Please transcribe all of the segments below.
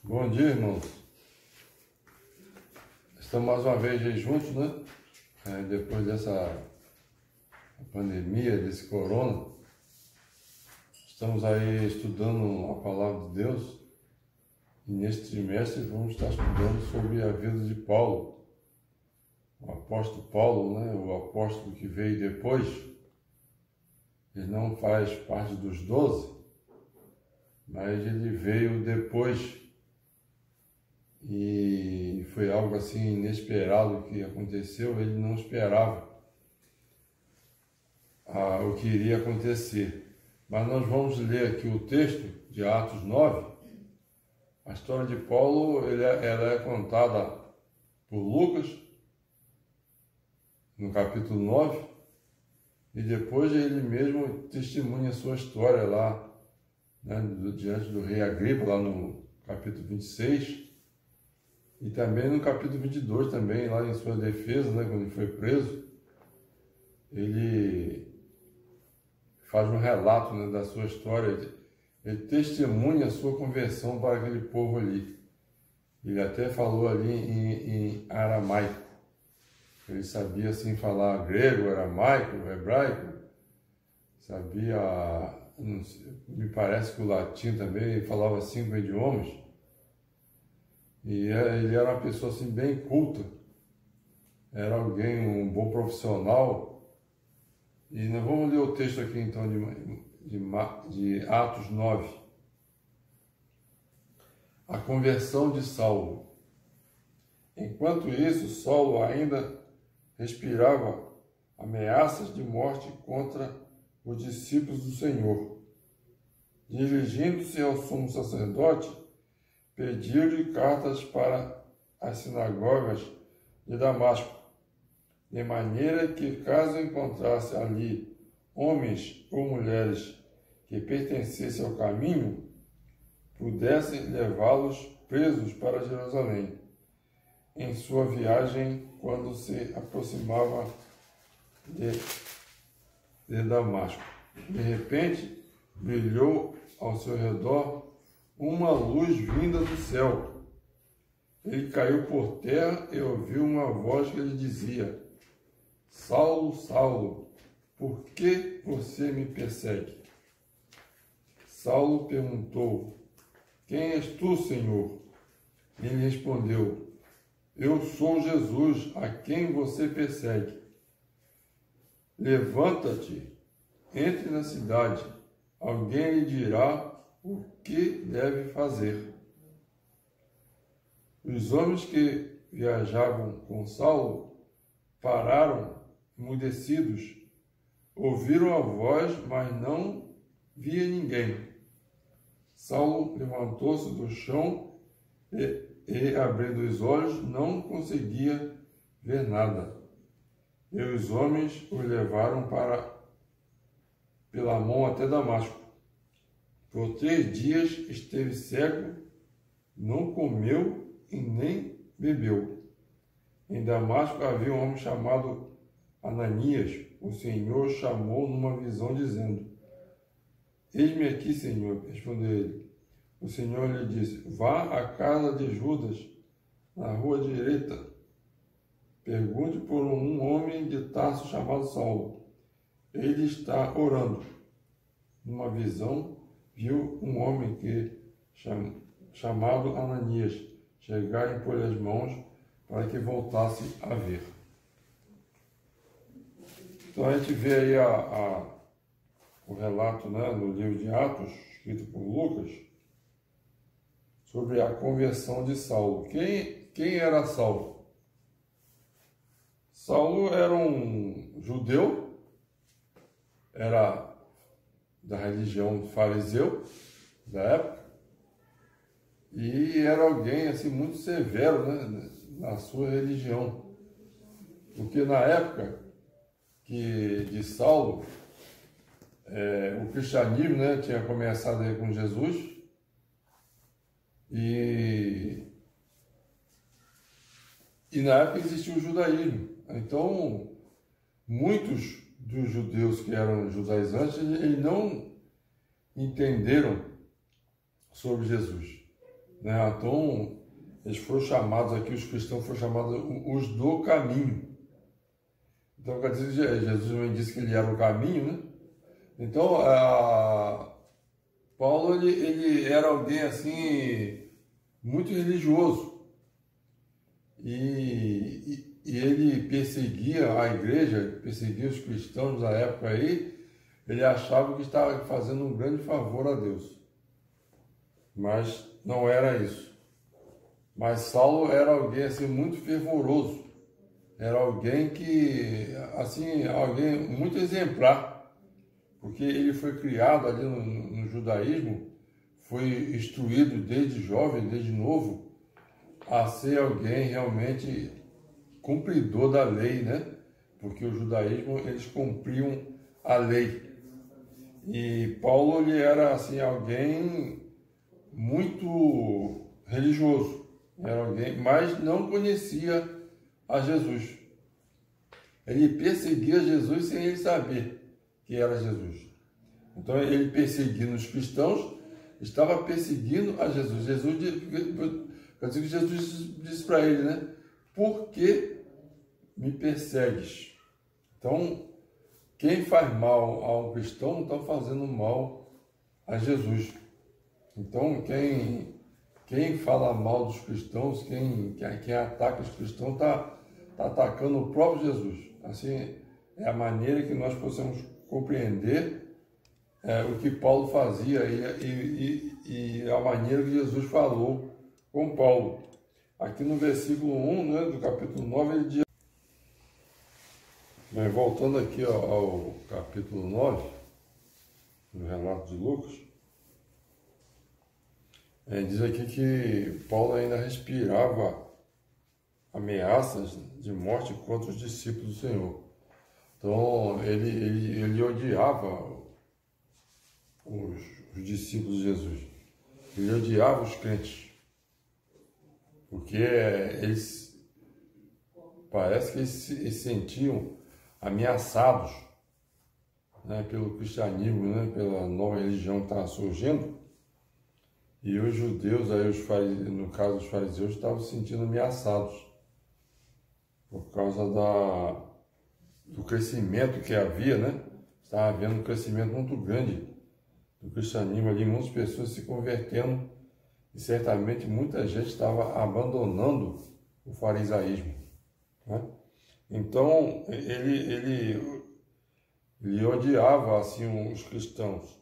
Bom dia, irmãos. Estamos mais uma vez aí juntos, né? Depois dessa pandemia, desse corona, estamos aí estudando a palavra de Deus. E neste trimestre vamos estar estudando sobre a vida de Paulo, o apóstolo Paulo, né? O apóstolo que veio depois. Ele não faz parte dos 12, mas ele veio depois. E foi algo assim inesperado que aconteceu, ele não esperava o que iria acontecer. Mas nós vamos ler aqui o texto de Atos 9. A história de Paulo ela é contada por Lucas, no capítulo 9, e depois ele mesmo testemunha a sua história lá, né, diante do rei Agripa, lá no capítulo 26, e também no capítulo 22, também, lá em sua defesa, né, quando ele foi preso, ele faz um relato, né, da sua história, ele testemunha a sua conversão para aquele povo ali. Ele até falou ali em aramaico. Ele sabia assim falar grego, aramaico, hebraico, sabia, me parece que o latim também, ele falava 5 idiomas. E ele era uma pessoa assim bem culta, era alguém, um bom profissional. E nós vamos ler o texto aqui então de Atos 9. A conversão de Saulo. Enquanto isso, Saulo ainda respirava ameaças de morte contra os discípulos do Senhor. Dirigindo-se ao sumo sacerdote, pediu-lhe cartas para as sinagogas de Damasco, de maneira que, caso encontrasse ali homens ou mulheres que pertencessem ao caminho, pudessem levá-los presos para Jerusalém, em sua viagem quando se aproximava de Damasco. De repente, brilhou ao seu redor uma luz vinda do céu. Ele caiu por terra e ouviu uma voz que lhe dizia: Saulo, Saulo, por que você me persegue? Saulo perguntou: Quem és tu, Senhor? Ele respondeu: Eu sou Jesus, a quem você persegue. Levanta-te, entre na cidade, alguém lhe dirá o que deve fazer. Os homens que viajavam com Saulo pararam, emudecidos, ouviram a voz, mas não via ninguém. Saulo levantou-se do chão e, abrindo os olhos, não conseguia ver nada. E os homens o levaram pela mão até Damasco. Por 3 dias esteve cego, não comeu e nem bebeu. Em Damasco havia um homem chamado Ananias. O Senhor chamou numa visão, dizendo: Eis-me aqui, Senhor, respondeu ele. O Senhor lhe disse: Vá à casa de Judas, na rua direita. Pergunte por um homem de Tarso chamado Saulo. Ele está orando. Numa visão, viu um homem chamado Ananias chegar e impor as mãos para que voltasse a ver. Então a gente vê aí o relato, né, no livro de Atos, escrito por Lucas, sobre a conversão de Saulo. Quem era Saulo? Saulo era um judeu, era da religião fariseu da época, e era alguém assim muito severo, né, na sua religião, porque na época de Saulo, o cristianismo, né, tinha começado aí com Jesus, e na época existia o judaísmo. Então, muitos dos judeus que eram judaizantes, eles não entenderam sobre Jesus. né? Então, eles foram chamados aqui, os cristãos foram chamados os do caminho. Então, quer dizer, Jesus também disse que ele era o caminho, né? Então, Paulo, ele era alguém assim, muito religioso. E ele perseguia a igreja, perseguia os cristãos da época aí. Ele achava que estava fazendo um grande favor a Deus. Mas não era isso. Mas Saulo era alguém assim muito fervoroso. Era alguém que, assim, alguém muito exemplar. Porque ele foi criado ali no judaísmo, foi instruído desde jovem, desde novo, a ser alguém realmente cumpridor da lei, né? Porque o judaísmo, eles cumpriam a lei. E Paulo, ele era assim, alguém muito religioso, era alguém, mas não conhecia a Jesus. Ele perseguia Jesus sem ele saber que era Jesus. Então ele perseguindo os cristãos, estava perseguindo a Jesus. Jesus disse para ele, né? Por que me persegues? Então, quem faz mal a um cristão está fazendo mal a Jesus. Então, quem fala mal dos cristãos, quem ataca os cristãos, está atacando o próprio Jesus. Assim, é a maneira que nós possamos compreender o que Paulo fazia e a maneira que Jesus falou com Paulo. Aqui no versículo 1, né, do capítulo 9, ele diz... Mas voltando aqui ao capítulo 9, no relato de Lucas, diz aqui que Paulo ainda respirava ameaças de morte contra os discípulos do Senhor. Então, ele odiava os discípulos de Jesus. Ele odiava os crentes. Porque parece que eles se sentiam ameaçados, né, pelo cristianismo, né, pela nova religião que estava surgindo. E os judeus, aí no caso os fariseus, estavam se sentindo ameaçados por causa do crescimento que havia, né? Estava havendo um crescimento muito grande do cristianismo ali, muitas pessoas se convertendo e certamente muita gente estava abandonando o farisaísmo, né? Então, ele odiava assim os cristãos.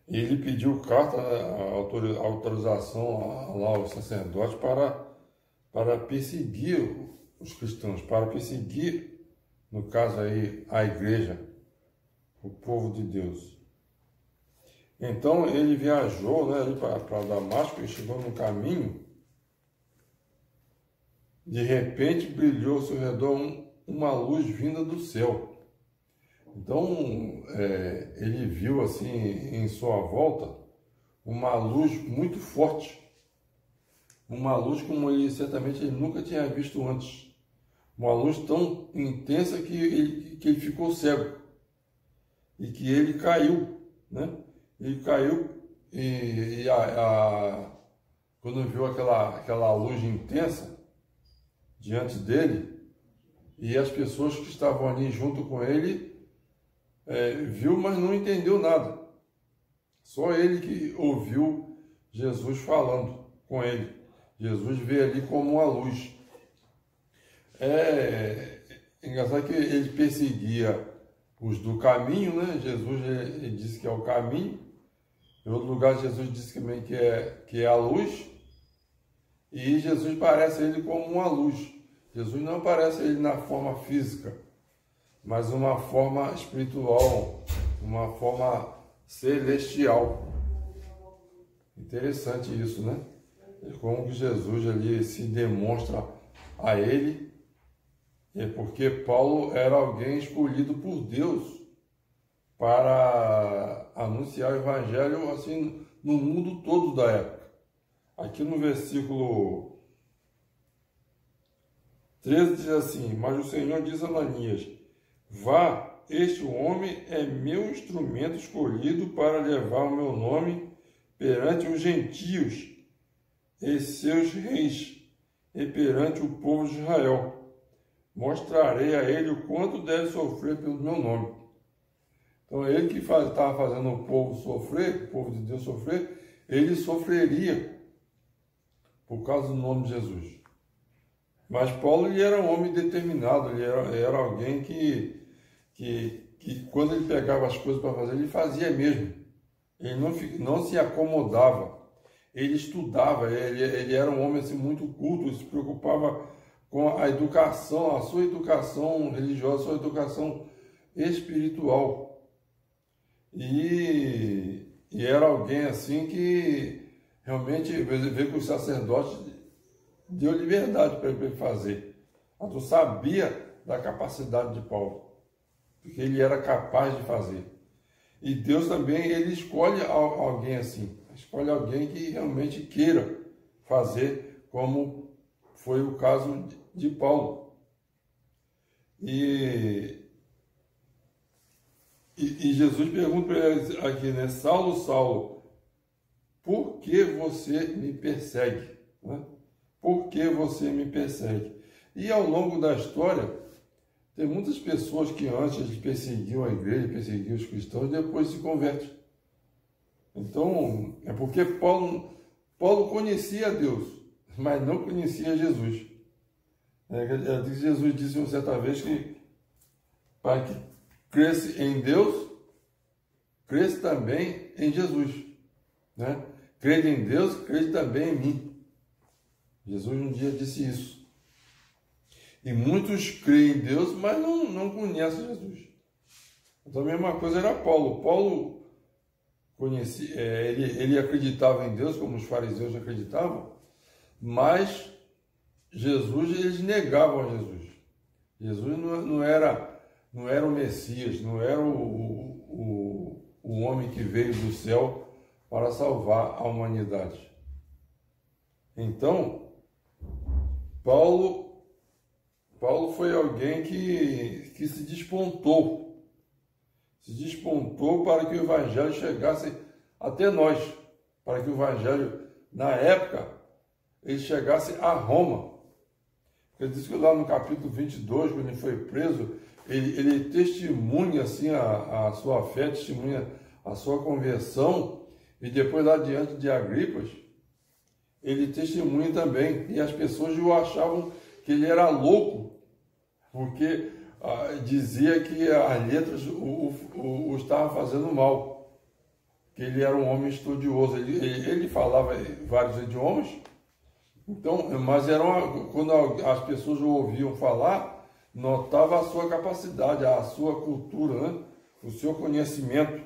Ele pediu carta, autorização lá aos sacerdotes para perseguir os cristãos, para perseguir, no caso aí, a igreja, o povo de Deus. Então ele viajou, né, para Damasco e chegou no caminho. De repente brilhou ao seu redor uma luz vinda do céu. Então ele viu assim em sua volta uma luz muito forte, uma luz como certamente ele nunca tinha visto antes, uma luz tão intensa que ele ficou cego e que ele caiu, né? Ele caiu e quando viu aquela luz intensa diante dele, e as pessoas que estavam ali junto com ele viu, mas não entendeu nada. Só ele que ouviu Jesus falando com ele. Jesus vê ali como uma luz. É engraçado que ele perseguia os do caminho, né? Jesus ele disse que é o caminho. Em outro lugar, Jesus disse também que é a luz. E Jesus parece ele como uma luz. Jesus não parece ele na forma física, mas uma forma espiritual, uma forma celestial. Interessante isso, né? Como que Jesus ali se demonstra a ele, porque Paulo era alguém escolhido por Deus para anunciar o evangelho assim no mundo todo da época. Aqui no versículo 13 diz assim: mas o Senhor diz a Ananias: vá, este homem é meu instrumento escolhido para levar o meu nome perante os gentios e seus reis, e perante o povo de Israel. Mostrarei a ele o quanto deve sofrer pelo meu nome. Então, ele que estava fazendo o povo sofrer, o povo de Deus sofrer, ele sofreria por causa do nome de Jesus. Mas Paulo, ele era um homem determinado, ele era alguém que quando ele pegava as coisas para fazer, ele fazia mesmo. Ele não se acomodava, ele estudava, ele era um homem assim, muito culto, ele se preocupava com a educação, a sua educação religiosa, a sua educação espiritual. E era alguém assim que realmente vê que o sacerdote deu liberdade para ele fazer. Mas eu sabia da capacidade de Paulo, porque ele era capaz de fazer. E Deus também, ele escolhe alguém assim, escolhe alguém que realmente queira fazer, como foi o caso de Paulo. E Jesus pergunta para ele aqui, né? Saulo, Saulo, por que você me persegue? Né? Por que você me persegue? E ao longo da história, tem muitas pessoas que antes perseguiam a igreja, perseguiam os cristãos, e depois se convertem. Então, é porque Paulo conhecia Deus, mas não conhecia Jesus. Jesus disse uma certa vez que para que cresce em Deus, cresce também em Jesus. Né? Crede em Deus, crede também em mim. Jesus um dia disse isso. E muitos creem em Deus, mas não conhecem Jesus. Então a mesma coisa era Paulo. Paulo conhecia, ele acreditava em Deus, como os fariseus acreditavam, mas Jesus, eles negavam a Jesus. Jesus não era o Messias, não era o homem que veio do céu para salvar a humanidade. Então, Paulo foi alguém que se despontou para que o Evangelho chegasse até nós, para que o Evangelho, na época, ele chegasse a Roma. Ele diz que lá no capítulo 22, quando ele foi preso, ele testemunha assim a sua fé, testemunha a sua conversão, e depois lá diante de Agripas, ele testemunha também, e as pessoas o achavam que ele era louco, porque dizia que as letras o estavam fazendo mal, que ele era um homem estudioso, ele falava vários idiomas, então, mas quando as pessoas o ouviam falar, notava a sua capacidade, a sua cultura, né? O seu conhecimento.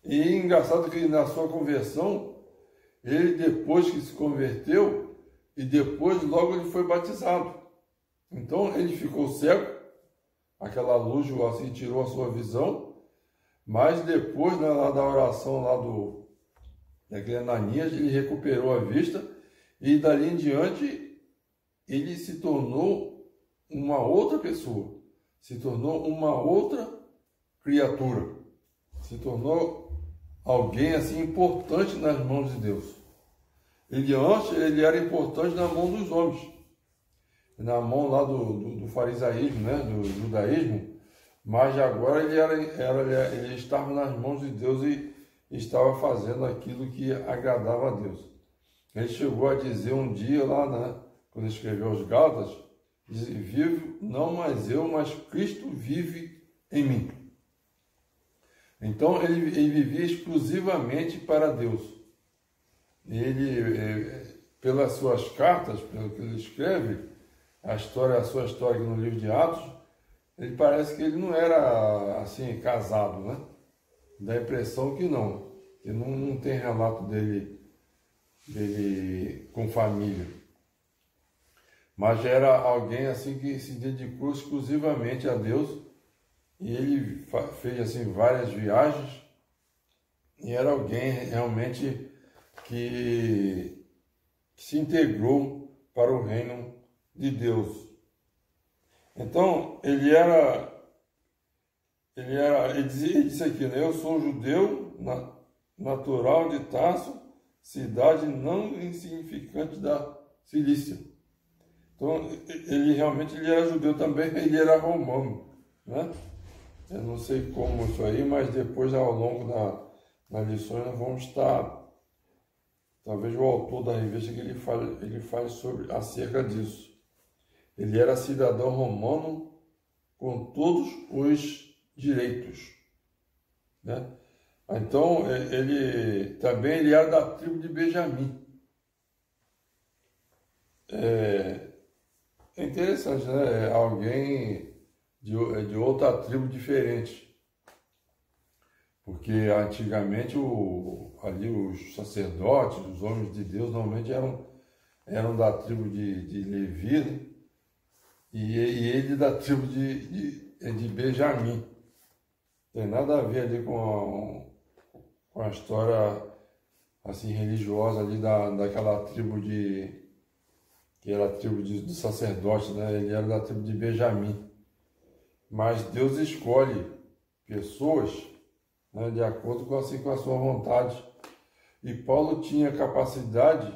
E engraçado que na sua conversão, ele depois que se converteu, e depois logo ele foi batizado. Então ele ficou cego, aquela luz assim tirou a sua visão, mas depois, né, lá da oração lá daquele Ananias, ele recuperou a vista, e dali em diante ele se tornou uma outra pessoa, se tornou uma outra criatura, se tornou alguém assim importante nas mãos de Deus. Antes ele era importante na mão dos homens, na mão lá do farisaísmo, né, do judaísmo, mas agora ele estava nas mãos de Deus e estava fazendo aquilo que agradava a Deus. Ele chegou a dizer um dia lá, né, quando escreveu aos Gálatas, vivo não mais eu, mas Cristo vive em mim. Então ele vivia exclusivamente para Deus. Ele, pelas suas cartas, pelo que ele escreve, a sua história aqui no livro de Atos, ele parece que ele não era assim casado, né? Dá a impressão que não tem relato dele com família. Mas era alguém assim que se dedicou exclusivamente a Deus, e ele fez assim várias viagens, e era alguém realmente que se integrou para o reino de Deus. Então, ele disse aqui, né? Eu sou judeu, natural de Tarso, cidade não insignificante da Cilícia. Então, ele era judeu também, ele era romano, né? Eu não sei como isso aí, mas depois, ao longo das lições, nós vamos estar, talvez o autor da revista, que ele fale acerca disso. Ele era cidadão romano com todos os direitos, né? Então, ele era da tribo de Benjamim. É interessante, né? Alguém de outra tribo diferente. Porque antigamente ali os sacerdotes, os homens de Deus, normalmente eram da tribo de Levi, né? E ele da tribo de Benjamim. Tem nada a ver ali com a história assim, religiosa ali daquela tribo que era a tribo dos sacerdotes, né? Ele era da tribo de Benjamim. Mas Deus escolhe pessoas, né, de acordo com a sua vontade. E Paulo tinha capacidade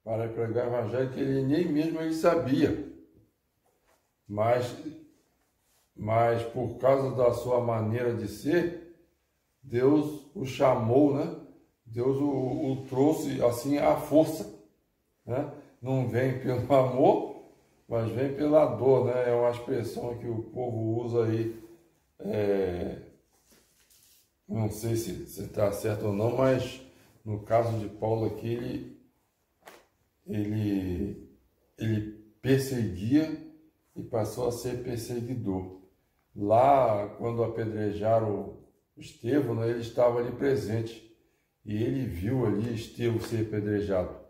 para pregar o evangelho que ele nem mesmo ele sabia. Mas por causa da sua maneira de ser, Deus o chamou, né? Deus o trouxe assim à força, né? Não vem pelo amor, mas vem pela dor, né? É uma expressão que o povo usa aí, não sei se está certo ou não, mas no caso de Paulo aqui, ele perseguia e passou a ser perseguidor. Lá, quando apedrejaram Estevão, né, ele estava ali presente e ele viu ali Estevão ser apedrejado.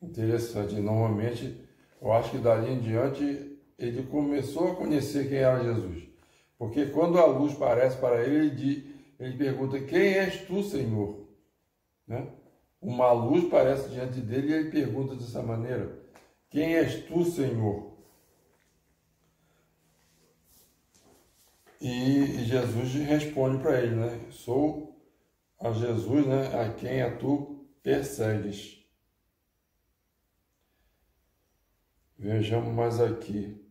Interessante. Normalmente, eu acho que dali em diante ele começou a conhecer quem era Jesus. Porque quando a luz aparece para ele, ele pergunta: quem és tu, Senhor? Né? Uma luz aparece diante dele e ele pergunta dessa maneira: quem és tu, Senhor? E Jesus responde para ele, né? Sou a Jesus, né, a quem tu persegues. Vejamos mais aqui.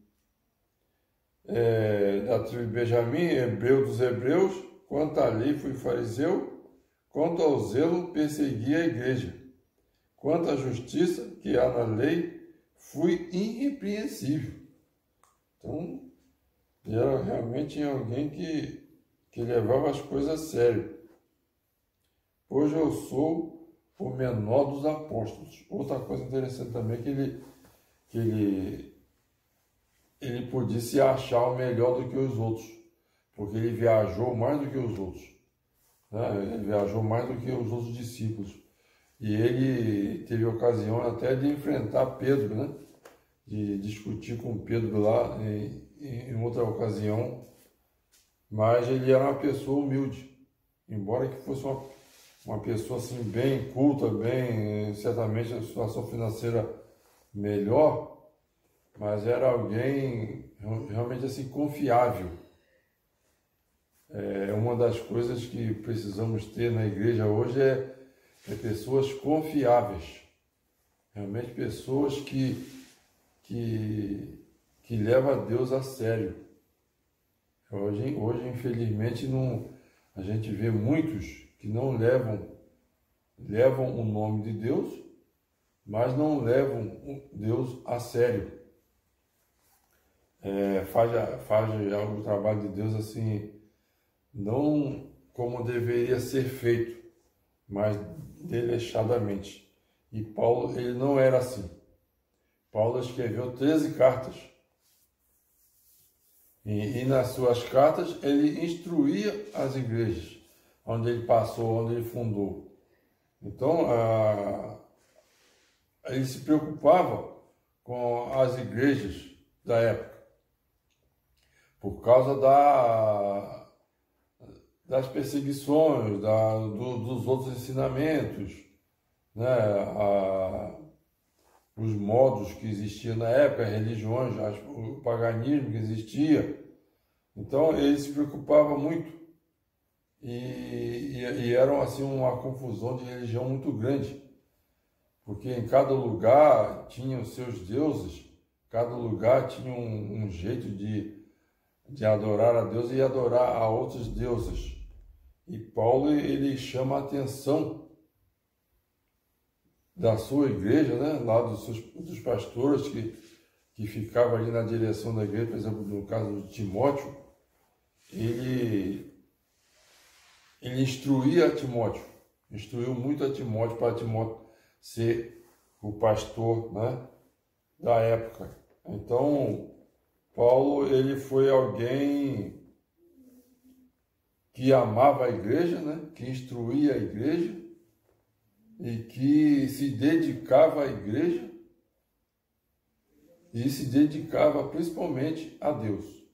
Da tribo de Benjamim, hebreu dos hebreus, quanto à lei fui fariseu, quanto ao zelo persegui a igreja, quanto à justiça que há na lei fui irrepreensível. Então, ele era realmente alguém que levava as coisas a sério. Hoje eu sou o menor dos apóstolos. Outra coisa interessante também é que ele podia se achar o melhor do que os outros, porque ele viajou mais do que os outros, né? Ele viajou mais do que os outros discípulos. E ele teve ocasião até de enfrentar Pedro, né? De discutir com Pedro lá em outra ocasião, mas ele era uma pessoa humilde, embora que fosse uma pessoa assim bem culta, bem, certamente a situação financeira melhor, mas era alguém realmente assim confiável. Uma das coisas que precisamos ter na igreja hoje é pessoas confiáveis, realmente pessoas que levam a Deus a sério. Hoje infelizmente, a gente vê muitos que não levam o nome de Deus, mas não levam Deus a sério. Faz o trabalho de Deus assim, não como deveria ser feito, mas desleixadamente. E Paulo, ele não era assim. Paulo escreveu 13 cartas. E nas suas cartas ele instruía as igrejas, onde ele passou, onde ele fundou. Então, ele se preocupava com as igrejas da época, por causa das perseguições, dos outros ensinamentos, né? Os modos que existiam na época, as religiões, o paganismo que existia. Então, ele se preocupava muito e eram assim uma confusão de religião muito grande, porque em cada lugar tinha os seus deuses, cada lugar tinha um jeito de adorar a Deus e adorar a outros deuses. E Paulo, ele chama a atenção da sua igreja, né, lá dos pastores que ficavam ali na direção da igreja, por exemplo, no caso de Timóteo, ele instruía Timóteo, instruiu muito a Timóteo para Timóteo ser o pastor, né, da época. Então, Paulo, ele foi alguém que amava a igreja, né, que instruía a igreja e que se dedicava à igreja e se dedicava principalmente a Deus.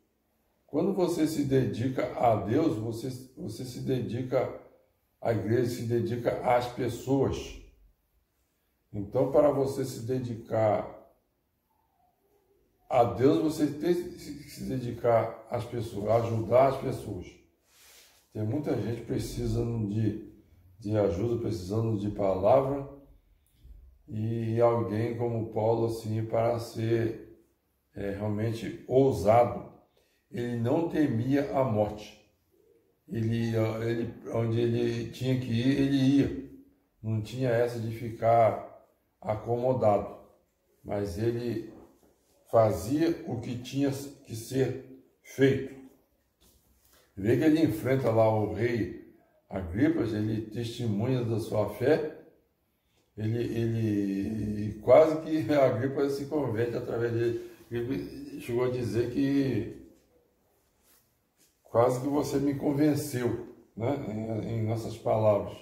Quando você se dedica a Deus, você se dedica à igreja, se dedica às pessoas. Então, para você se dedicar a Deus, você tem que se dedicar às pessoas, ajudar as pessoas. Tem muita gente precisando de ajuda, precisando de palavra, e alguém como Paulo, assim, para ser realmente ousado. Ele não temia a morte. Onde ele tinha que ir, ele ia. Não tinha essa de ficar acomodado. Mas ele fazia o que tinha que ser feito. Vê que ele enfrenta lá o rei Agripa, ele testemunha da sua fé. Ele quase que a Agripa se converte através dele. Ele chegou a dizer que quase que você me convenceu, né, em nossas palavras.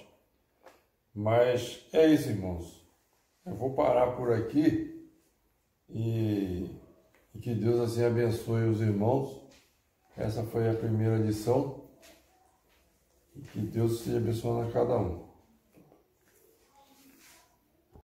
Mas é isso, irmãos. Eu vou parar por aqui e que Deus assim abençoe os irmãos. Essa foi a primeira lição. E que Deus esteja abençoando a cada um.